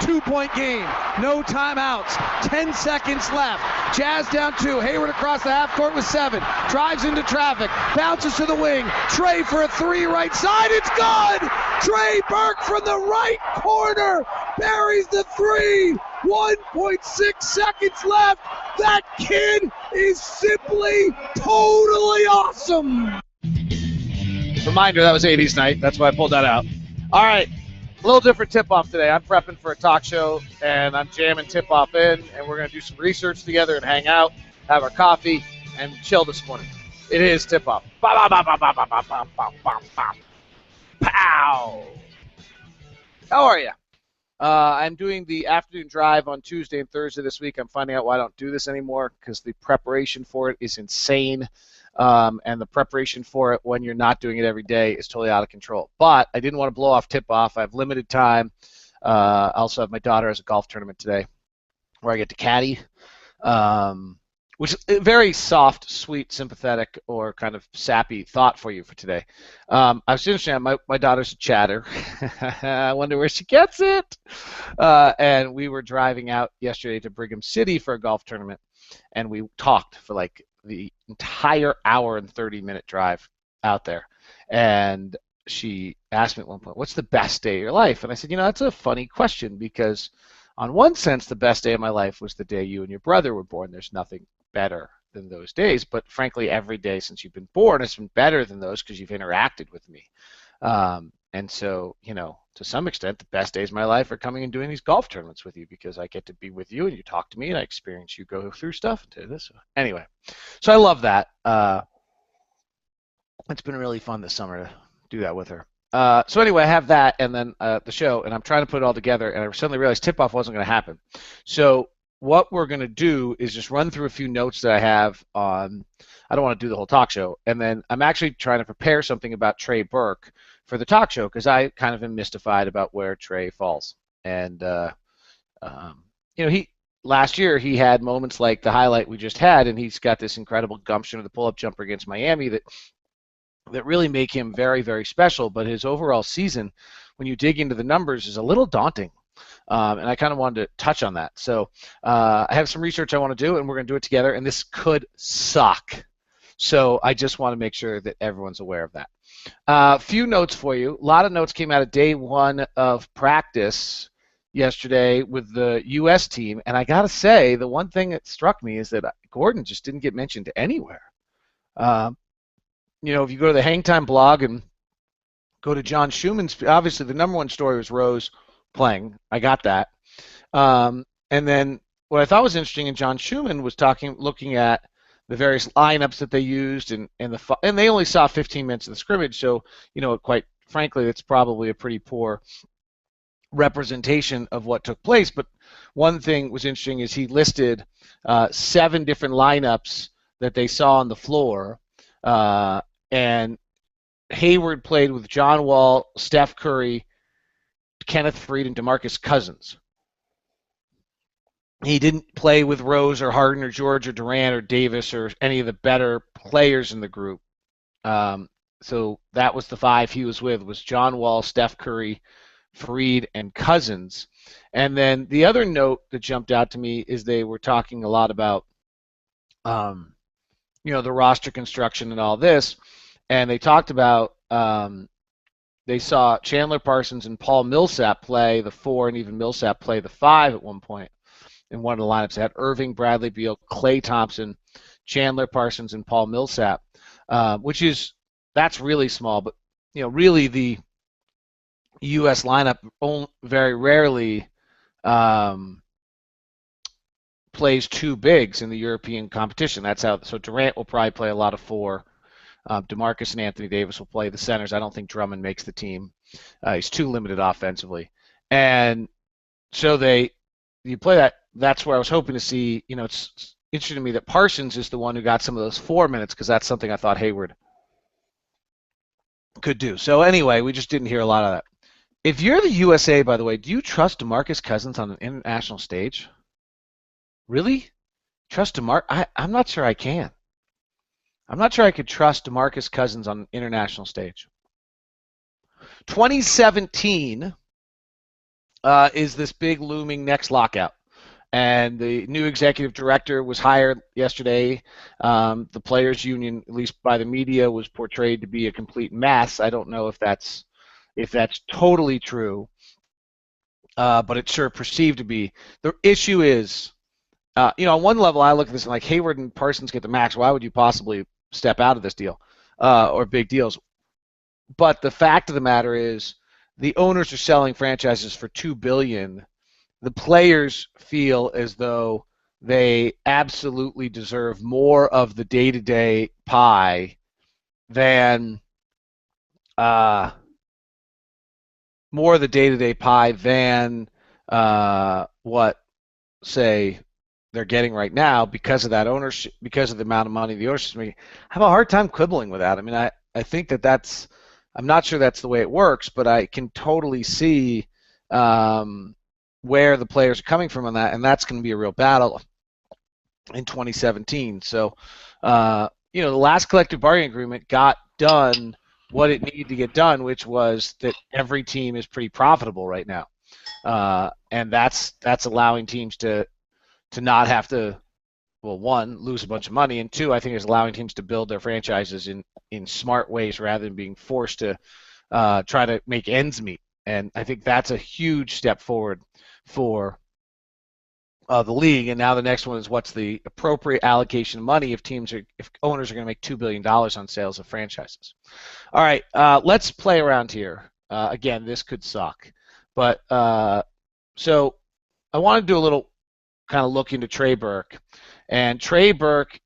2-point game. No timeouts. 10 seconds left. Jazz down 2. Hayward across the half court with 7. Drives into traffic. Bounces to the wing. Trey for a 3 right side. It's good! Trey Burke from the right corner buries the 3. 1.6 seconds left. That kid is simply totally awesome. Reminder, that was 80s night. That's why I pulled that out. All right, a little different tip-off today. I'm prepping for a talk show, and I'm jamming tip-off in, and we're going to do some research together and hang out, have our coffee, and chill this morning. It is tip-off. Pow! How are you? I'm doing the afternoon drive on Tuesday and Thursday this week. I'm finding out why I don't do this anymore because the preparation for it is insane. And the preparation for it when you're not doing it every day is totally out of control. But I didn't want to blow off tip-off. I have limited time. I also have my daughter has a golf tournament today where I get to caddy, which is a very soft, sweet, sympathetic, or kind of sappy thought for you for today. I was interested. My daughter's a chatter. I wonder where she gets it. And we were driving out yesterday to Brigham City for a golf tournament, and we talked for like the entire hour and 30-minute drive out there. And she asked me at one point, what's the best day of your life? And I said, that's a funny question because on one sense, the best day of my life was the day you and your brother were born. There's nothing better than those days. But frankly, every day since you've been born has been better than those because you've interacted with me. And so, to some extent, the best days of my life are coming and doing these golf tournaments with you because I get to be with you and you talk to me and I experience you go through stuff and do this. Anyway, so I love that. It's been really fun this summer to do that with her. So anyway, I have that and then the show, and I'm trying to put it all together, and I suddenly realized tip-off wasn't going to happen. So what we're going to do is just run through a few notes that I have on. I don't want to do the whole talk show, and then I'm actually trying to prepare something about Trey Burke for the talk show because I kind of am mystified about where Trey falls. And he last year he had moments like the highlight we just had, and he's got this incredible gumption of the pull-up jumper against Miami that really make him very, very special. But his overall season, when you dig into the numbers, is a little daunting. And I kind of wanted to touch on that. So I have some research I want to do, and we're going to do it together, and this could suck. So I just want to make sure that everyone's aware of that. A few notes for you. A lot of notes came out of day one of practice yesterday with the U.S. team, and I got to say, the one thing that struck me is that Gordon just didn't get mentioned anywhere. If you go to the Hang Time blog and go to John Schumann's, obviously the number one story was Rose playing. I got that. And then what I thought was interesting, and John Schumann was looking at the various lineups that they used, and they only saw 15 minutes of the scrimmage, so quite frankly, it's probably a pretty poor representation of what took place. But one thing was interesting is he listed 7 different lineups that they saw on the floor, and Hayward played with John Wall, Steph Curry, Kenneth Faried, and DeMarcus Cousins. He didn't play with Rose or Harden or George or Durant or Davis or any of the better players in the group. So that was the 5 he was with, was John Wall, Steph Curry, Faried, and Cousins. And then the other note that jumped out to me is they were talking a lot about the roster construction and all this, and they talked about they saw Chandler Parsons and Paul Millsap play the 4, and even Millsap play the 5 at one point in one of the lineups. They had Irving, Bradley Beal, Klay Thompson, Chandler Parsons, and Paul Millsap, that's really small. But really the U.S. lineup very rarely plays 2 bigs in the European competition. That's how. So Durant will probably play a lot of 4. DeMarcus and Anthony Davis will play the centers. I don't think Drummond makes the team. He's too limited offensively. And so you play that. That's where I was hoping to see. It's interesting to me that Parsons is the one who got some of those 4 minutes because that's something I thought Hayward could do. So anyway, we just didn't hear a lot of that. If you're the USA, by the way, do you trust DeMarcus Cousins on an international stage? Really? Trust DeMarcus? I'm not sure I can. I'm not sure I could trust DeMarcus Cousins on an international stage. 2017, is this big looming next lockout. And the new executive director was hired yesterday. The players' union, at least by the media, was portrayed to be a complete mess. I don't know if that's totally true, but it's sure perceived to be. The issue is, on one level, I look at this and like Hayward and Parsons get the max. Why would you possibly step out of this deal or big deals? But the fact of the matter is, the owners are selling franchises for $2 billion. The players feel as though they absolutely deserve more of the day-to-day pie than uh, more of the day-to-day pie than what, say, they're getting right now because of that ownership, because of the amount of money the ownership is making. I have a hard time quibbling with that. I mean, I think that's. I'm not sure that's the way it works, but I can totally see where the players are coming from on that, and that's going to be a real battle in 2017. So, the last collective bargaining agreement got done what it needed to get done, which was that every team is pretty profitable right now, and that's allowing teams to not have to, well, one, lose a bunch of money, and two, I think is allowing teams to build their franchises in smart ways rather than being forced to try to make ends meet. And I think that's a huge step forward for the league. And now the next one is what's the appropriate allocation of money if owners are going to make $2 billion on sales of franchises. All right, let's play around here. Again, this could suck, but so I want to do a little kind of look into Trey Burke. And Trey Burke,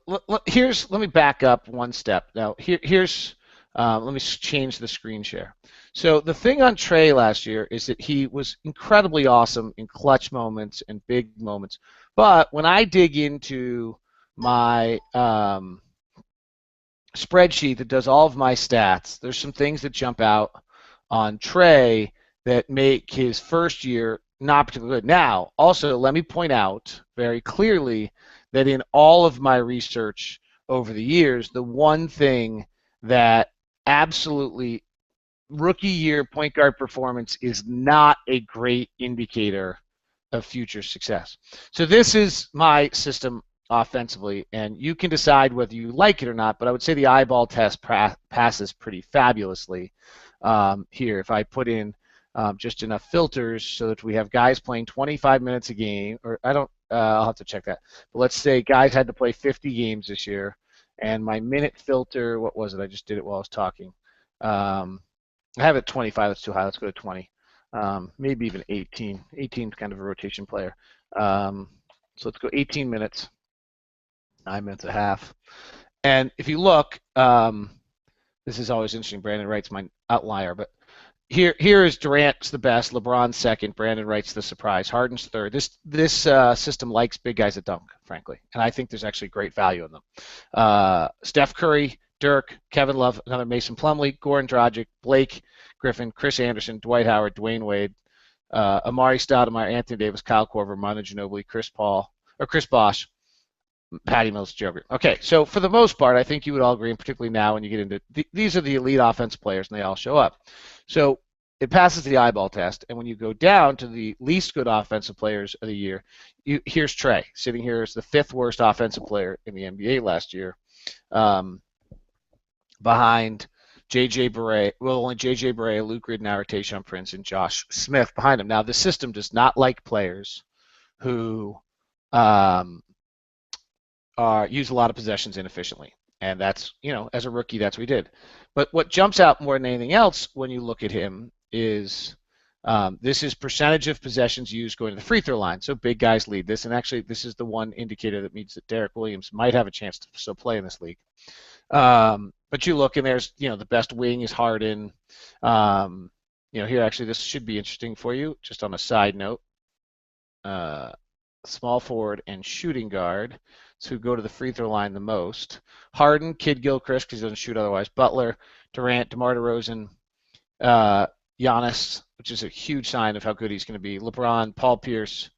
let me back up one step. Now, here's, let me change the screen share. So the thing on Trey last year is that he was incredibly awesome in clutch moments and big moments. But when I dig into my spreadsheet that does all of my stats, there's some things that jump out on Trey that make his first year not particularly good. Now, also, let me point out very clearly that in all of my research over the years, the one thing that absolutely rookie year point guard performance is not a great indicator of future success. So this is my system offensively, and you can decide whether you like it or not, but I would say the eyeball test passes pretty fabulously here. If I put in just enough filters so that we have guys playing 25 minutes a game, or I'll have to check that. But let's say guys had to play 50 games this year, and my minute filter, what was it? I just did it while I was talking. I have it 25, that's too high, let's go to 20. Maybe even 18. 18 is kind of a rotation player. So let's go 18 minutes, 9 minutes and a half. And if you look, this is always interesting, Brandon Wright's my outlier, but here is Durant's the best, LeBron's second, Brandon Wright's the surprise, Harden's third. This system likes big guys that dunk, frankly, and I think there's actually great value in them. Steph Curry, Dirk, Kevin Love, another Mason Plumlee, Goran Dragic, Blake Griffin, Chris Anderson, Dwight Howard, Dwayne Wade, Amari Stoudemire, Anthony Davis, Kyle Korver, Manu Ginobili, Chris Bosh, Patty Mills, Joe Green. Okay, so for the most part, I think you would all agree, and particularly now when you get into these are the elite offensive players, and they all show up. So it passes the eyeball test, and when you go down to the least good offensive players of the year, here's Trey sitting here as the fifth worst offensive player in the NBA last year, behind J.J. Barea, only J.J. Barea, Luke Ridnour, Tayshaun Prince, and Josh Smith behind him. Now, the system does not like players who use a lot of possessions inefficiently. And that's, as a rookie, that's what he did. But what jumps out more than anything else when you look at him is this is percentage of possessions used going to the free throw line. So big guys lead this. And actually, this is the one indicator that means that Derek Williams might have a chance to still play in this league. But you look, and there's, the best wing is Harden. Here, actually, this should be interesting for you, just on a side note. Small forward and shooting guard, who go to the free throw line the most. Harden, Kid Gilchrist, because he doesn't shoot otherwise. Butler, Durant, DeMar DeRozan, Giannis, which is a huge sign of how good he's going to be. LeBron, Paul Pierce,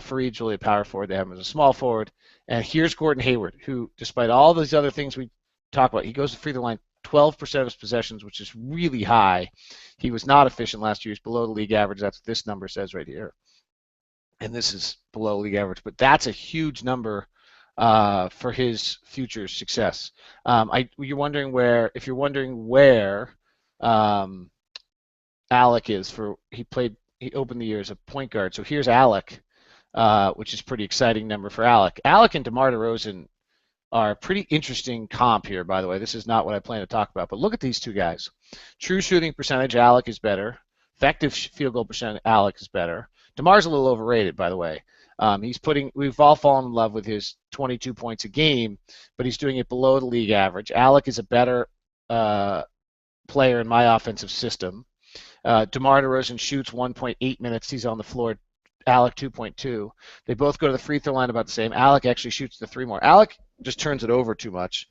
Fareed's really a power forward. They have him as a small forward. And here's Gordon Hayward, who, despite all these other things we talk about, he goes to free throw line 12% of his possessions, which is really high. He was not efficient last year. He's below the league average. That's what this number says right here. And this is below league average, but that's a huge number for his future success. You're wondering where, if you're wondering where Alec is he opened the year as a point guard. So here's Alec, which is pretty exciting number for Alec. Alec and DeMar DeRozan are a pretty interesting comp here, by the way. This is not what I plan to talk about, but look at these two guys. True shooting percentage, Alec is better. Effective field goal percentage, Alec is better. DeMar's a little overrated, by the way. We've all fallen in love with his 22 points a game, but he's doing it below the league average. Alec is a better player in my offensive system. DeMar DeRozan shoots 1.8 minutes. He's on the floor. Alec 2.2. They both go to the free throw line about the same. Alec actually shoots the three more. Alec just turns it over too much.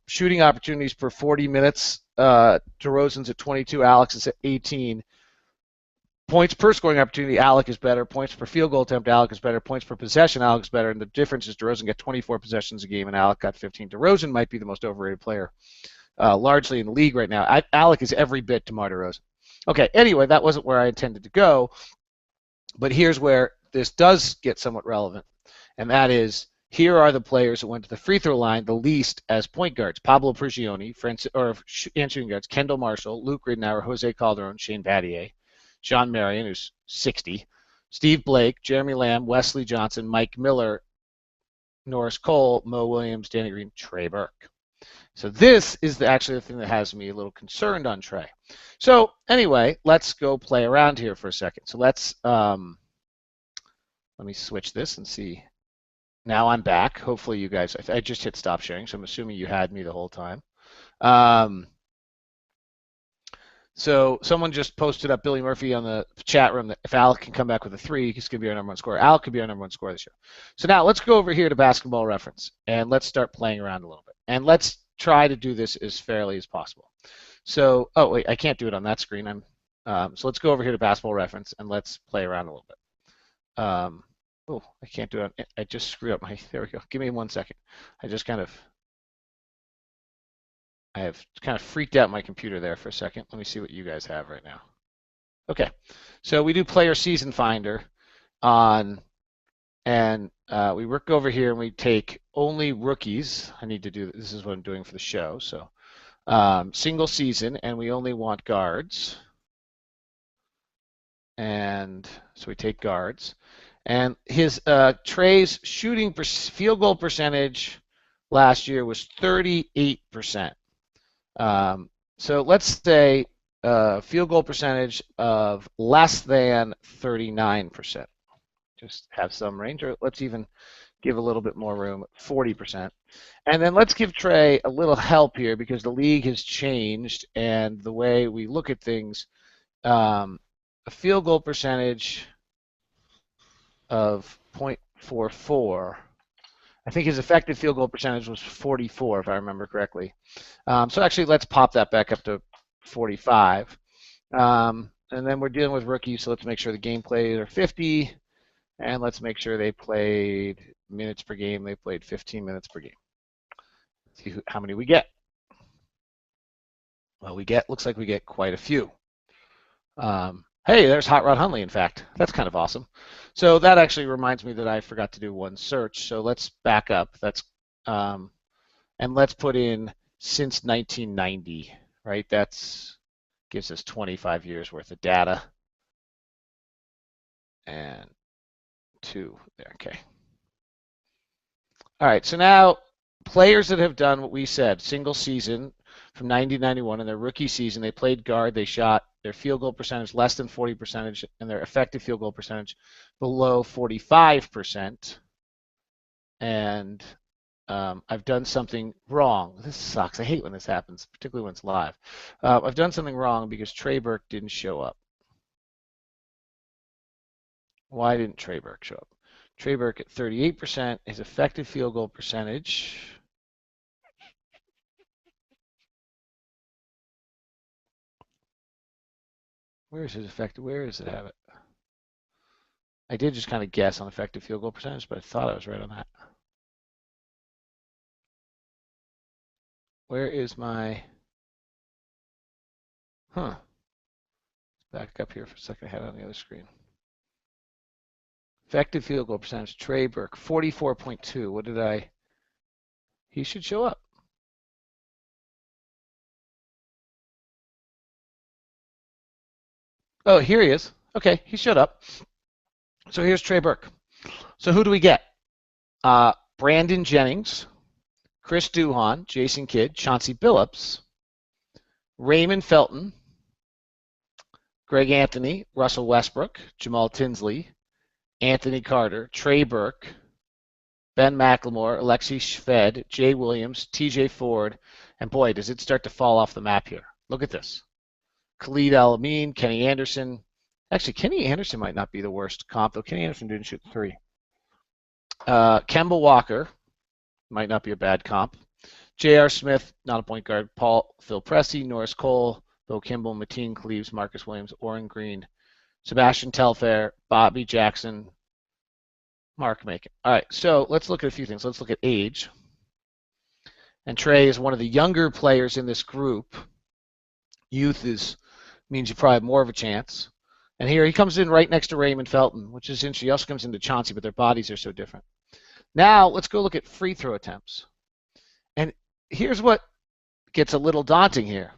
Shooting opportunities per 40 minutes. DeRozan's at 22. Alex is at 18. Points per scoring opportunity, Alec is better. Points per field goal attempt, Alec is better. Points per possession, Alec is better. And the difference is DeRozan got 24 possessions a game, and Alec got 15. DeRozan might be the most overrated player, largely in the league right now. Alec is every bit DeMar DeRozan. Okay, anyway, that wasn't where I intended to go, but here's where this does get somewhat relevant, and that is here are the players that went to the free throw line the least as point guards. Pablo Prigioni, and shooting guards, Kendall Marshall, Luke Ridnour, Jose Calderon, Shane Battier, Sean Marion, who's 60, Steve Blake, Jeremy Lamb, Wesley Johnson, Mike Miller, Norris Cole, Mo Williams, Danny Green, Trey Burke. So this is actually the thing that has me a little concerned on Trey. So anyway, let's go play around here for a second. So let me switch this and see. Now I'm back. Hopefully you guys, I just hit stop sharing, so I'm assuming you had me the whole time. So someone just posted up Billy Murphy on the chat room that if Alec can come back with a three, he's going to be our number one scorer. Alec could be our number one scorer this year. So now let's go over here to Basketball Reference, and let's start playing around a little bit. And let's try to do this as fairly as possible. So, oh, wait, I can't do it on that screen. So let's go over here to Basketball Reference, and let's play around a little bit. Oh, I can't do it. I just screwed up there we go. Give me 1 second. I have kind of freaked out my computer there for a second. Let me see what you guys have right now. Okay, so we do Player Season Finder on, and we work over here and we take only rookies. I need to do this is what I'm doing for the show. So single season, and we only want guards. And so we take guards. And his Trey's shooting field goal percentage last year was 38%. So let's say field goal percentage of less than 39%. Just have some range, or let's even give a little bit more room, 40%. And then let's give Trey a little help here because the league has changed and the way we look at things. A field goal percentage of 0.44. I think his effective field goal percentage was 44, if I remember correctly. So actually, let's pop that back up to 45. And then we're dealing with rookies, so let's make sure the game plays are 50. And let's make sure they played minutes per game. They played 15 minutes per game. Let's see how many we get. Well, looks like we get quite a few. Hey, there's Hot Rod Hundley, in fact. That's kind of awesome. So that actually reminds me that I forgot to do one search. So let's back up. And let's put in since 1990, right? Gives us 25 years worth of data. And 2 there, okay. All right, so now players that have done what we said, single season from 90 to 91, in their rookie season, they played guard, they shot their field goal percentage less than 40%, and their effective field goal percentage below 45%. And I've done something wrong. This sucks. I hate when this happens, particularly when it's live. I've done something wrong because Trey Burke didn't show up. Why didn't Trey Burke show up? Trey Burke at 38%, his effective field goal percentage. Where is his effective? Where does it have it? I did just kind of guess on effective field goal percentage, but I thought I was right on that. Where is my Huh. Back up here for a second. I had it on the other screen. Effective field goal percentage, Trey Burke, 44.2. What did I? He should show up. Oh, here he is. Okay, he showed up. So here's Trey Burke. So who do we get? Brandon Jennings, Chris Duhon, Jason Kidd, Chauncey Billups, Raymond Felton, Greg Anthony, Russell Westbrook, Jamal Tinsley, Anthony Carter, Trey Burke, Ben McLemore, Alexi Shved, Jay Williams, TJ Ford, and boy, does it start to fall off the map here. Look at this. Khalid Al-Amin, Kenny Anderson. Actually, Kenny Anderson might not be the worst comp, though Kenny Anderson didn't shoot 3. Kemba Walker might not be a bad comp. J.R. Smith, not a point guard. Phil Pressey, Norris Cole, Bo Kimball, Mateen Cleaves, Marcus Williams, Oren Green, Sebastian Telfair, Bobby Jackson, Mark Macon. All right, so let's look at a few things. Let's look at age. And Trey is one of the younger players in this group. Youth means you probably have more of a chance. And here he comes in right next to Raymond Felton, which is interesting. He also comes into Chauncey, but their bodies are so different. Now let's go look at free throw attempts. And here's what gets a little daunting here.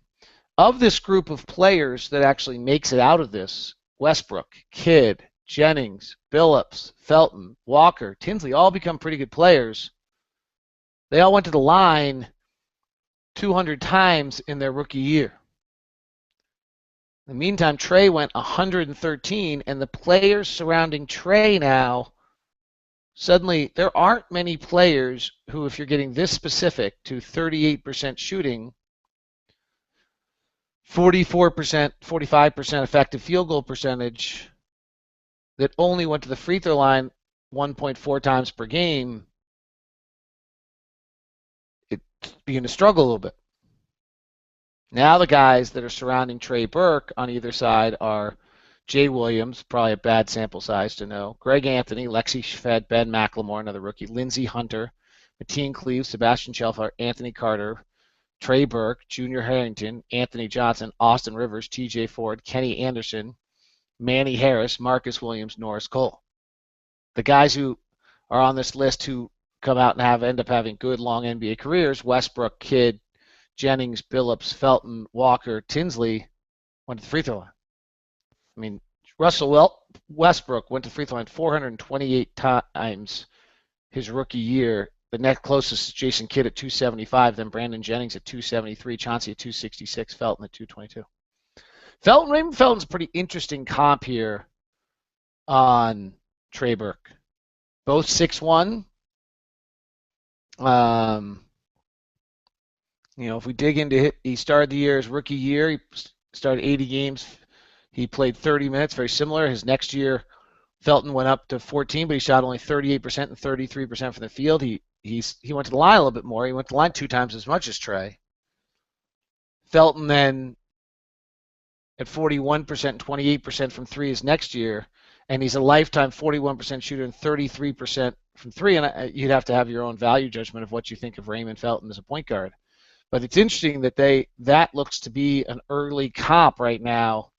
Of this group of players that actually makes it out of this, Westbrook, Kidd, Jennings, Billups, Felton, Walker, Tinsley all become pretty good players. They all went to the line 200 times in their rookie year. In the meantime, Trey went 113, and the players surrounding Trey now, suddenly there aren't many players who, if you're getting this specific to 38% shooting, 44%, 45% effective field goal percentage, that only went to the free throw line 1.4 times per game, it's beginning to struggle a little bit. Now the guys that are surrounding Trey Burke on either side are Jay Williams, probably a bad sample size to know, Greg Anthony, Lexi Shved, Ben McLemore, another rookie, Lindsey Hunter, Mateen Cleaves, Sebastian Telfair, Anthony Carter, Trey Burke, Junior Harrington, Anthony Johnson, Austin Rivers, TJ Ford, Kenny Anderson, Manny Harris, Marcus Williams, Norris Cole. The guys who are on this list who come out and end up having good long NBA careers, Westbrook, Kidd, Jennings, Billups, Felton, Walker, Tinsley, went to the free throw line. I mean, Russell Westbrook went to the free throw line 428 times his rookie year. The next closest is Jason Kidd at 275, then Brandon Jennings at 273, Chauncey at 266, Felton at 222. Raymond Felton's a pretty interesting comp here on Trey Burke. Both 6'1". If we dig into it, he started the year, his rookie year, he started 80 games. He played 30 minutes, very similar. His next year, Felton went up to 14, but he shot only 38% and 33% from the field. He went to the line a little bit more. He went to the line 2 times as much as Trey. Felton then at 41% and 28% from 3 his next year, and he's a lifetime 41% shooter and 33% from 3. And you'd have to have your own value judgment of what you think of Raymond Felton as a point guard. But it's interesting that that looks to be an early comp right now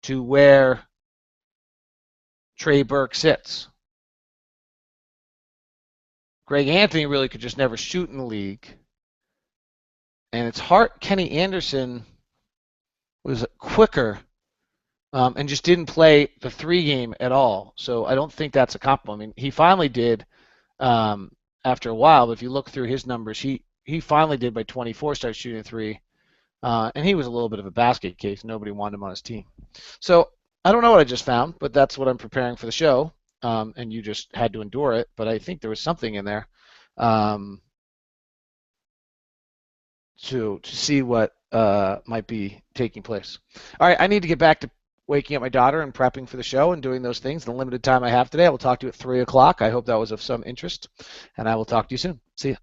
to where Trey Burke sits. Greg Anthony really could just never shoot in the league. And it's hard. Kenny Anderson was quicker and just didn't play the 3 game at all. So I don't think that's a compliment. I mean, he finally did after a while, but if you look through his numbers, he finally did by 24 start shooting 3. And he was a little bit of a basket case. Nobody wanted him on his team. So I don't know what I just found, but that's what I'm preparing for the show. And you just had to endure it. But I think there was something in there to see what might be taking place. All right, I need to get back to waking up my daughter and prepping for the show and doing those things. The limited time I have today, I will talk to you at 3 o'clock. I hope that was of some interest, and I will talk to you soon. See you.